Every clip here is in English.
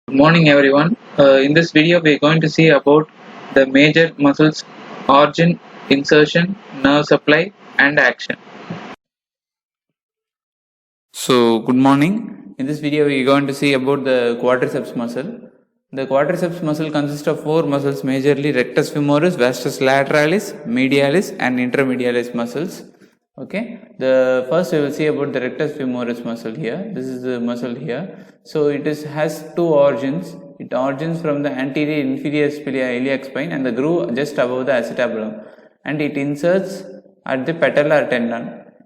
Good morning everyone. In this video we are going to see about the major muscles origin, insertion, nerve supply and action. So, good morning. In this video, we are going to see about the quadriceps muscle. The quadriceps muscle consists of four muscles majorly: rectus femoris, vastus lateralis, medialis, and intermedialis muscles. Okay, the first we will see about the rectus femoris muscle here. This is the muscle here. So, has two origins. It origins from the anterior inferior iliac spine and the groove just above the acetabulum, and it inserts at the patellar tendon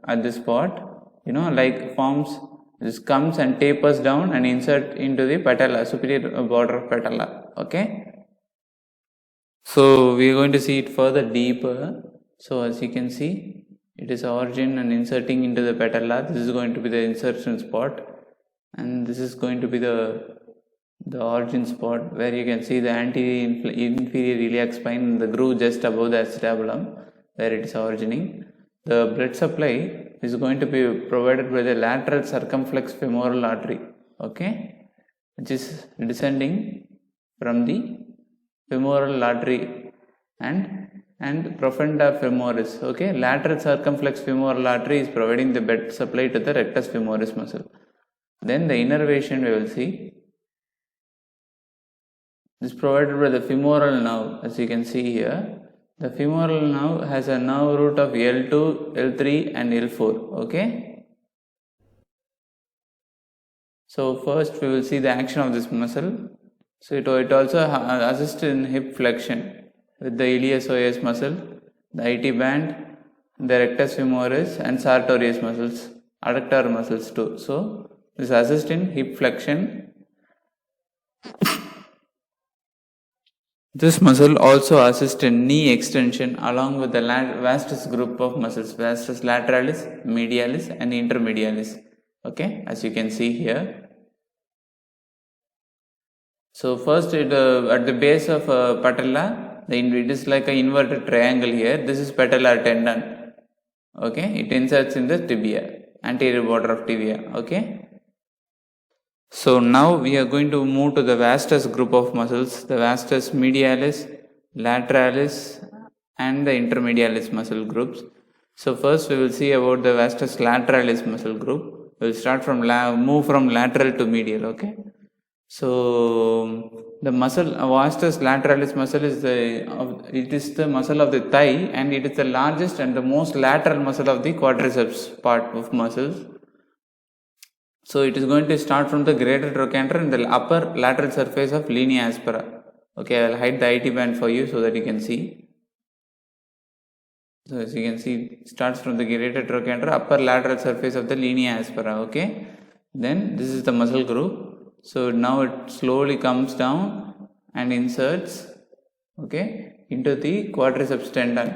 at this spot. Forms this comes and tapers down and insert into the patella, superior border of patella. Okay, so we are going to see it further deeper. So as you can see, it is origin and inserting into the patella. This is going to be the insertion spot, and this is going to be the origin spot where you can see the anterior inferior iliac spine and the groove just above the acetabulum where it is origining. The blood supply is going to be provided by the lateral circumflex femoral artery, okay, which is descending from the femoral artery and profunda femoris. Okay, lateral circumflex femoral artery is providing the blood supply to the rectus femoris muscle. Then the innervation we will see. This is provided by the femoral nerve, as you can see here. The femoral nerve has a nerve root of L2, L3 and L4. Okay. So first we will see the action of this muscle. So it also assists in hip flexion with the iliopsoas muscle, the IT band, the rectus femoris and sartorius muscles, adductor muscles too. So this assists in hip flexion. This muscle also assists in knee extension along with the vastus group of muscles, vastus lateralis, medialis and intermedialis. Okay, as you can see here. So first at the base of patella, it is like an inverted triangle here. This is patellar tendon. Okay, it inserts in the tibia, anterior border of tibia. Okay. So now we are going to move to the vastus group of muscles, the vastus medialis, lateralis and the intermedialis muscle groups. So first we will see about the vastus lateralis muscle group. We will start from move from lateral to medial. Okay. So the muscle vastus lateralis muscle is the muscle of the thigh, and it is the largest and the most lateral muscle of the quadriceps part of muscles. So it is going to start from the greater trochanter and the upper lateral surface of linea aspera. Okay, I will hide the IT band for you so that you can see. So as you can see, it starts from the greater trochanter, upper lateral surface of the linea aspera. Okay, then this is the muscle group. So now it slowly comes down and inserts, okay, into the quadriceps tendon,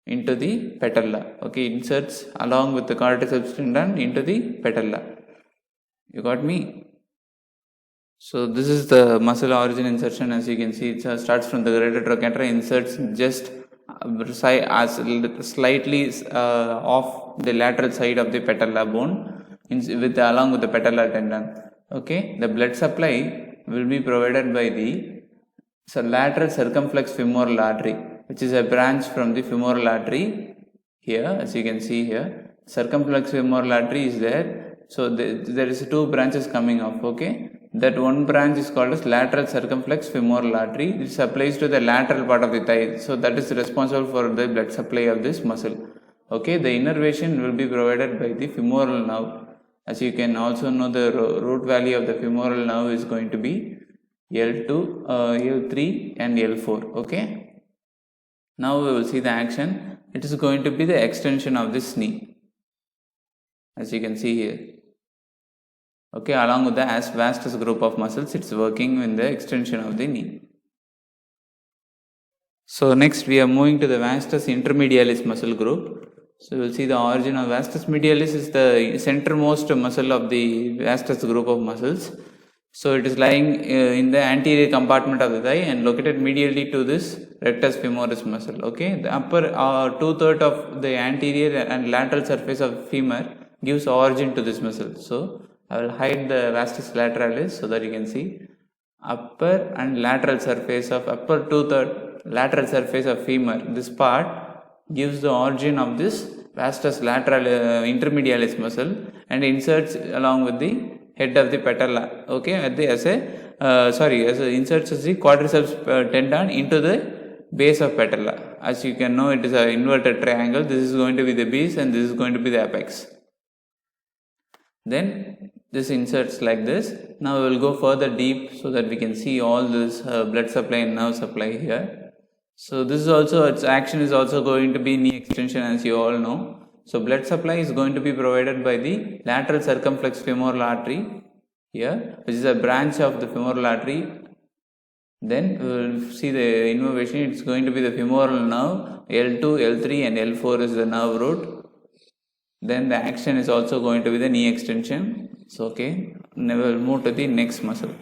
into the patella. Okay, inserts along with the quadriceps tendon into the patella. You got me? So this is the muscle origin insertion. As you can see, it starts from the greater trochanter, inserts just slightly off the lateral side of the patella bone along with the patellar tendon. Okay, the blood supply will be provided by the lateral circumflex femoral artery, which is a branch from the femoral artery here. As you can see here, circumflex femoral artery is there. So there is two branches coming off. Okay, that one branch is called as lateral circumflex femoral artery. It supplies to the lateral part of the thigh. So that is responsible for the blood supply of this muscle. Okay, the innervation will be provided by the femoral nerve. As you can also know, the root value of the femoral nerve is going to be L2, L3 and L4. Okay, now we will see the action. It is going to be the extension of this knee, as you can see here. Okay, along with the vastus group of muscles, it's working in the extension of the knee. So next we are moving to the vastus intermedialis muscle group. So we will see the origin of vastus medialis is the centermost muscle of the vastus group of muscles. So it is lying in the anterior compartment of the thigh and located medially to this rectus femoris muscle. Okay, the upper 2/3 of the anterior and lateral surface of femur gives origin to this muscle. So I will hide the vastus lateralis so that you can see. upper and lateral surface of upper 2/3 lateral surface of femur. This part gives the origin of this vastus lateral intermedialis muscle and inserts along with the head of the patella. Okay, inserts the quadriceps tendon into the base of patella. As you can know, it is an inverted triangle. This is going to be the base and this is going to be the apex. Then this inserts like this. Now we will go further deep so that we can see all this blood supply and nerve supply here. So this is also, its action is also going to be knee extension, as you all know. So blood supply is going to be provided by the lateral circumflex femoral artery here, which is a branch of the femoral artery. Then we will see the innervation. It's going to be the femoral nerve. L2, L3 and L4 is the nerve root. Then the action is also going to be the knee extension. So okay, now we will move to the next muscle.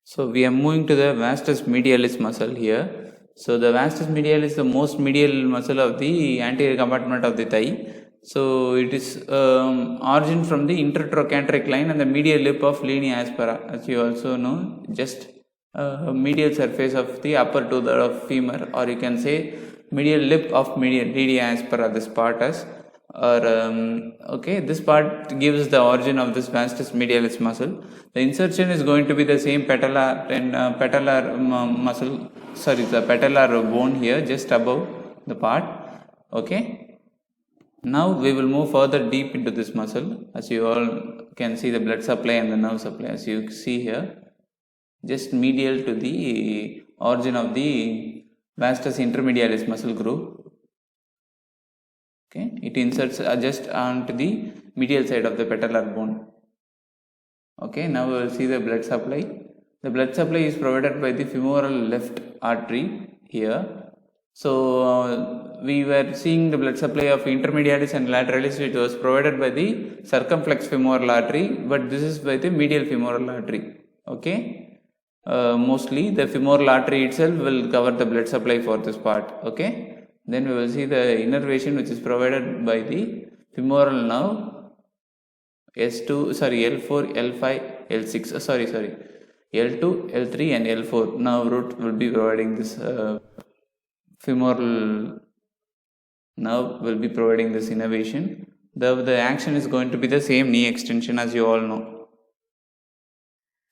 So we are moving to the vastus medialis muscle here. So the vastus medialis is the most medial muscle of the anterior compartment of the thigh. So it is origin from the intertrochanteric line and the medial lip of linea aspera. As you also know, just medial surface of the upper 2/3 of femur, or you can say medial lip of linea aspera, this part as, or okay, this part gives the origin of this vastus medialis muscle. The insertion is going to be the same patellar muscle, the patellar bone here, just above the part. Okay, now we will move further deep into this muscle. As you all can see, the blood supply and the nerve supply, as you see here, just medial to the origin of the vastus intermedialis muscle group. Okay, it inserts just onto the medial side of the patellar bone. Okay, now we will see the blood supply. The blood supply is provided by the femoral left artery here. So we were seeing the blood supply of intermedialis and lateralis. It was provided by the circumflex femoral artery, but this is by the medial femoral artery. Okay, mostly the femoral artery itself will cover the blood supply for this part. Okay, then we will see the innervation, which is provided by the femoral nerve L4, L5, L6. L2, L3 and L4 nerve root will be providing this femoral nerve will be providing this innervation. The action is going to be the same knee extension, as you all know.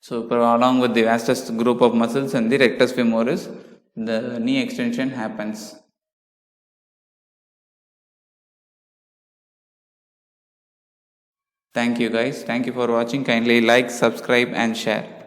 So along with the vastus group of muscles and the rectus femoris, the knee extension happens. Thank you guys. Thank you for watching. Kindly like, subscribe and share.